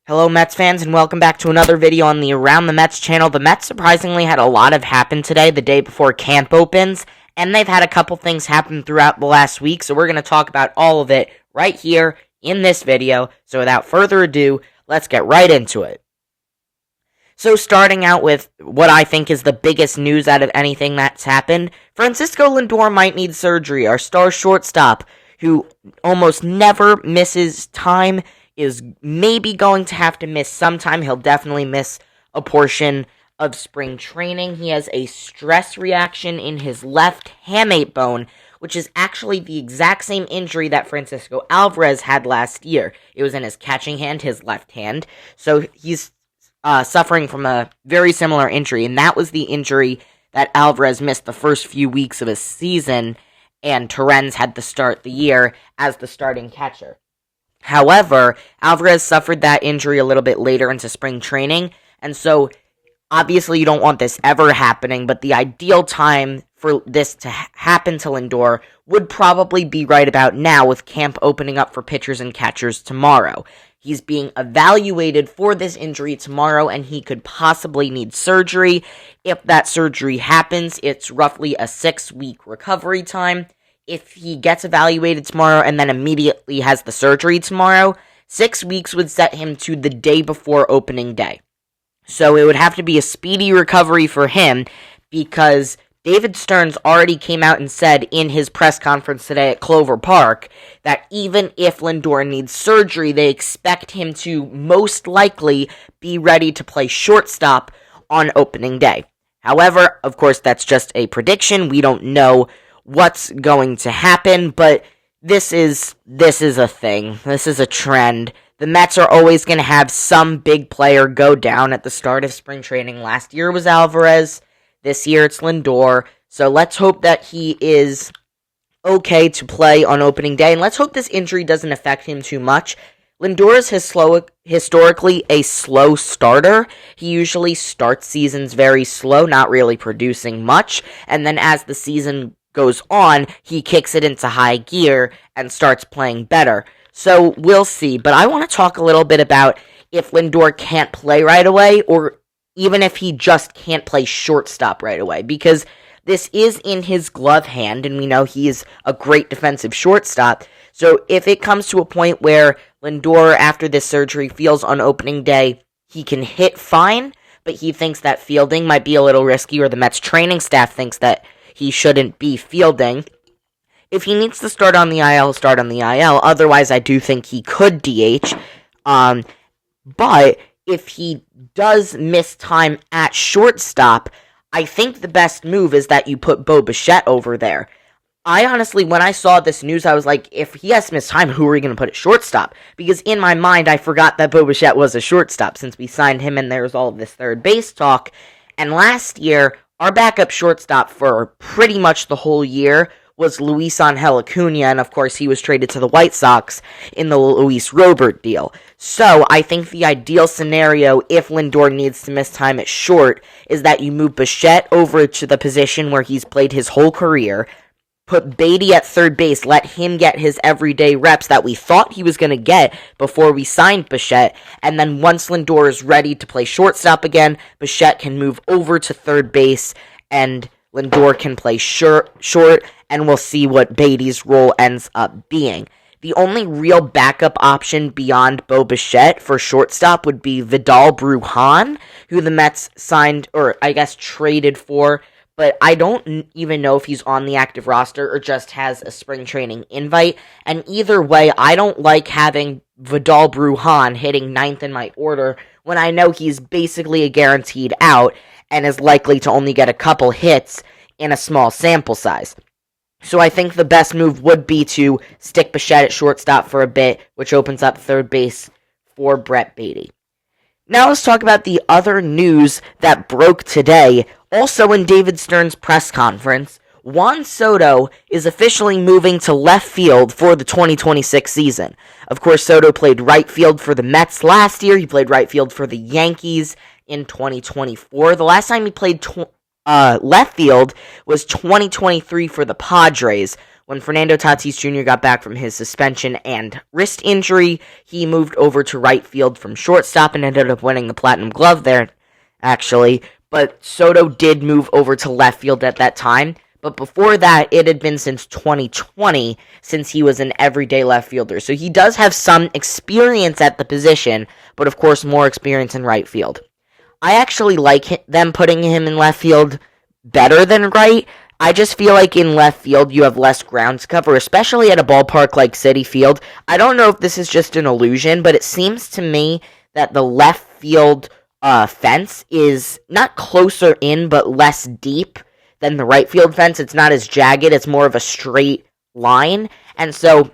Hello Mets fans and welcome back to another video on the Around the Mets channel. The Mets surprisingly had a lot have happened today, the day before camp opens, and they've had a couple things happen throughout the last week, so we're going to talk about all of it right here in this video. So without further ado, let's get right into it. So starting out with what I think is the biggest news out of anything that's happened, Francisco Lindor might need surgery. Our star shortstop, who almost never misses time, is maybe going to have to miss some time. He'll definitely miss a portion of spring training. He has a stress reaction in his left hamate bone, which is actually the exact same injury that Francisco Alvarez had last year. It was in his catching hand, his left hand. So he's suffering from a very similar injury, and that was the injury that Alvarez missed the first few weeks of his season, and Torrens had to start the year as the starting catcher. However, Alvarez suffered that injury a little bit later into spring training, and so obviously you don't want this ever happening, but the ideal time for this to happen to Lindor would probably be right about now, with camp opening up for pitchers and catchers tomorrow. He's being evaluated for this injury tomorrow, and he could possibly need surgery. If that surgery happens, it's roughly a 6-week recovery time. If he gets evaluated tomorrow and then immediately has the surgery tomorrow, 6 weeks would set him to the day before opening day. So it would have to be a speedy recovery for him, because David Stearns already came out and said in his press conference today at Clover Park that even if Lindor needs surgery, they expect him to most likely be ready to play shortstop on opening day. However, of course, that's just a prediction. We don't know what's going to happen, but this is a thing. This is a trend. The Mets are always going to have some big player go down at the start of spring training. Last year it was Alvarez. This year it's Lindor. So let's hope that he is okay to play on opening day, and let's hope this injury doesn't affect him too much. Lindor is historically a slow starter. He usually starts seasons very slow, not really producing much, and then as the season goes on, he kicks it into high gear and starts playing better. So we'll see. But I want to talk a little bit about if Lindor can't play right away, or even if he just can't play shortstop right away, because this is in his glove hand, and we know he is a great defensive shortstop. So if it comes to a point where Lindor, after this surgery, feels on opening day he can hit fine, but he thinks that fielding might be a little risky, or the Mets training staff thinks that he shouldn't be fielding, if he needs to start on the IL, he'll start on the IL. Otherwise, I do think he could DH. But if he does miss time at shortstop, I think the best move is that you put Bo Bichette over there. I honestly, when I saw this news, I was like, if he has to miss time, who are we going to put at shortstop? Because in my mind, I forgot that Bo Bichette was a shortstop since we signed him and there was all of this third base talk. And last year, our backup shortstop for pretty much the whole year was Luis Angel Acuna, and of course he was traded to the White Sox in the Luis Robert deal. So I think the ideal scenario, if Lindor needs to miss time at short, is that you move Bichette over to the position where he's played his whole career, put Beatty at third base, let him get his everyday reps that we thought he was going to get before we signed Bichette, and then once Lindor is ready to play shortstop again, Bichette can move over to third base, and Lindor can play short, and we'll see what Beatty's role ends up being. The only real backup option beyond Bo Bichette for shortstop would be Vidal Brujan, who the Mets signed, or I guess traded for, but I don't even know if he's on the active roster or just has a spring training invite. And either way, I don't like having Vidal Brujan hitting 9th in my order when I know he's basically a guaranteed out and is likely to only get a couple hits in a small sample size. So I think the best move would be to stick Bichette at shortstop for a bit, which opens up third base for Brett Beatty. Now let's talk about the other news that broke today. Also in David Stearns' press conference, Juan Soto is officially moving to left field for the 2026 season. Of course, Soto played right field for the Mets last year. He played right field for the Yankees in 2024. The last time he played left field was 2023 for the Padres, When Fernando Tatis Jr. got back from his suspension and wrist injury, he moved over to right field from shortstop and ended up winning the Platinum Glove there, actually. But Soto did move over to left field at that time. But before that, it had been since 2020 since he was an everyday left fielder. So he does have some experience at the position, but of course more experience in right field. I actually like them putting him in left field better than right. I just feel like in left field you have less ground to cover, especially at a ballpark like Citi Field. I don't know if this is just an illusion, but it seems to me that the left field fence is not closer in, but less deep than the right field fence. It's not as jagged. It's more of a straight line. And so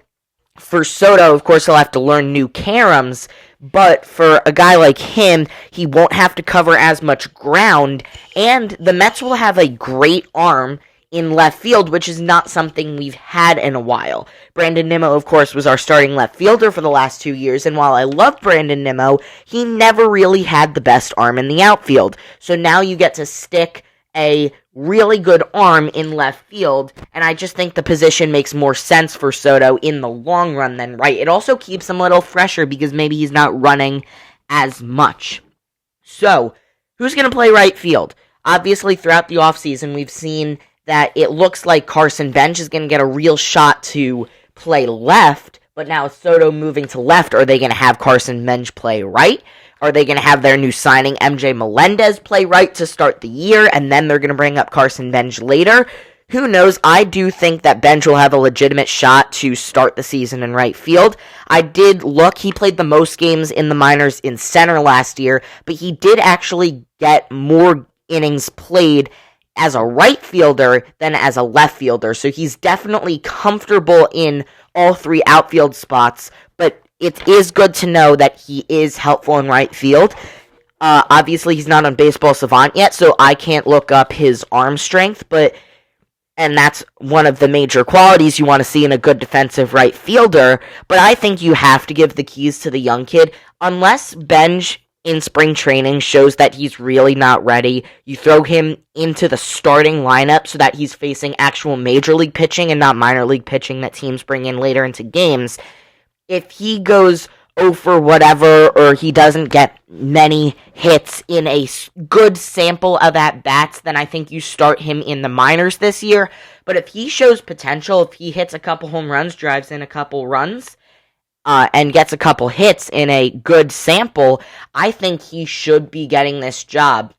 for Soto, of course, he'll have to learn new caroms, but for a guy like him, he won't have to cover as much ground, and the Mets will have a great arm in left field, which is not something we've had in a while. Brandon Nimmo, of course, was our starting left fielder for the last 2 years, and while I love Brandon Nimmo, he never really had the best arm in the outfield. So now you get to stick a really good arm in left field, and I just think the position makes more sense for Soto in the long run than right. It also keeps him a little fresher because maybe he's not running as much. So, who's going to play right field? Obviously, throughout the offseason, we've seen that it looks like Carson Bench is going to get a real shot to play left, but now with Soto moving to left, are they going to have Carson Bench play right? Are they going to have their new signing, MJ Melendez, play right to start the year, and then they're going to bring up Carson Bench later? Who knows? I do think that Bench will have a legitimate shot to start the season in right field. I did look. He played the most games in the minors in center last year, but he did actually get more innings played as a right fielder than as a left fielder, so he's definitely comfortable in all three outfield spots, but it is good to know that he is helpful in right field. Obviously, he's not on Baseball Savant yet, so I can't look up his arm strength, and that's one of the major qualities you want to see in a good defensive right fielder, but I think you have to give the keys to the young kid. Unless Benj in spring training shows that he's really not ready, you throw him into the starting lineup so that he's facing actual major league pitching and not minor league pitching that teams bring in later into games. If he goes 0 for whatever, or he doesn't get many hits in a good sample of at-bats, then I think you start him in the minors this year. But if he shows potential, if he hits a couple home runs, drives in a couple runs, and gets a couple hits in a good sample, I think he should be getting this job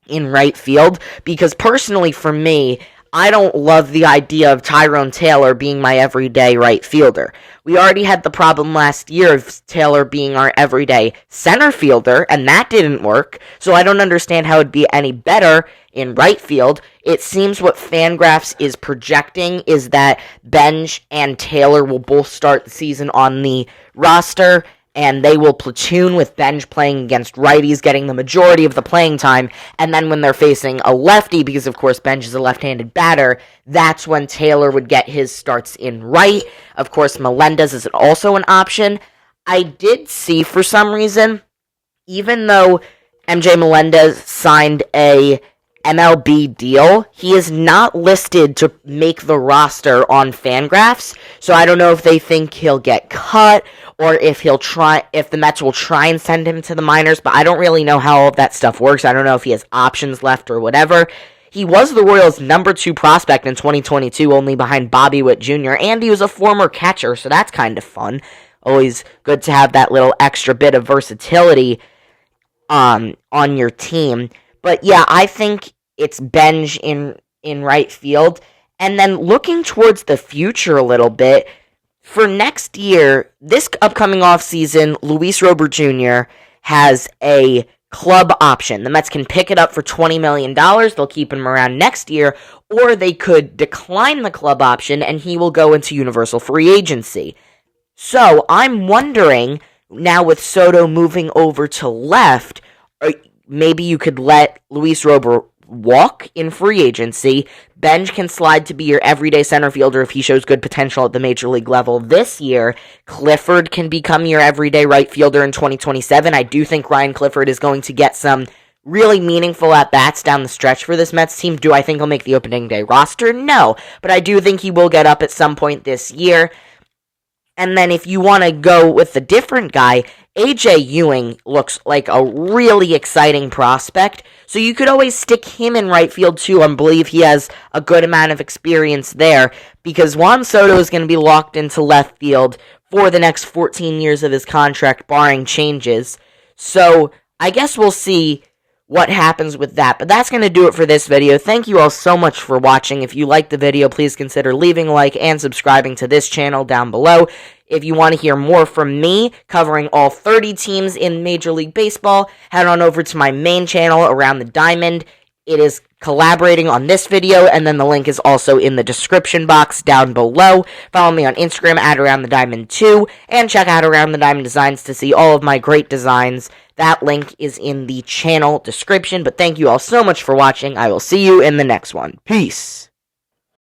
in right field, because personally for me, I don't love the idea of Tyrone Taylor being my everyday right fielder. We already had the problem last year of Taylor being our everyday center fielder, and that didn't work, so I don't understand how it'd be any better in right field. It seems what Fangraphs is projecting is that Benj and Taylor will both start the season on the roster, and they will platoon with Benj playing against righties, getting the majority of the playing time, and then when they're facing a lefty, because of course Benj is a left-handed batter, that's when Taylor would get his starts in right. Of course, Melendez is also an option. I did see, for some reason, even though MJ Melendez signed a MLB deal, he is not listed to make the roster on Fangraphs, so I don't know if they think he'll get cut, or if the Mets will try and send him to the minors, but I don't really know how all of that stuff works. I don't know if he has options left or whatever. He was the Royals' number 2 prospect in 2022, only behind Bobby Witt Jr., and he was a former catcher, so that's kind of fun. Always good to have that little extra bit of versatility on your team. But yeah, I think it's Benj in right field. And then looking towards the future a little bit, for next year, this upcoming offseason, Luis Robert Jr. has a club option. The Mets can pick it up for $20 million. They'll keep him around next year, or they could decline the club option and he will go into universal free agency. So I'm wondering, now with Soto moving over to left, maybe you could let Luis Robert walk in free agency. Benj can slide to be your everyday center fielder if he shows good potential at the major league level this year. Clifford can become your everyday right fielder in 2027. I do think Ryan Clifford is going to get some really meaningful at-bats down the stretch for this Mets team. Do I think he'll make the opening day roster? No, but I do think he will get up at some point this year. And then if you want to go with a different guy, AJ Ewing looks like a really exciting prospect. So you could always stick him in right field too. I believe he has a good amount of experience there, because Juan Soto is going to be locked into left field for the next 14 years of his contract, barring changes. So I guess we'll see what happens with that. But that's going to do it for this video. Thank you all so much for watching. If you liked the video, please consider leaving a like and subscribing to this channel down below. If you want to hear more from me covering all 30 teams in Major League Baseball, head on over to my main channel, Around the Diamond. It is collaborating on this video, and then the link is also in the description box down below. Follow me on Instagram at AroundTheDiamond2, and check out Around the Diamond Designs to see all of my great designs. That link is in the channel description, but thank you all so much for watching. I will see you in the next one. Peace!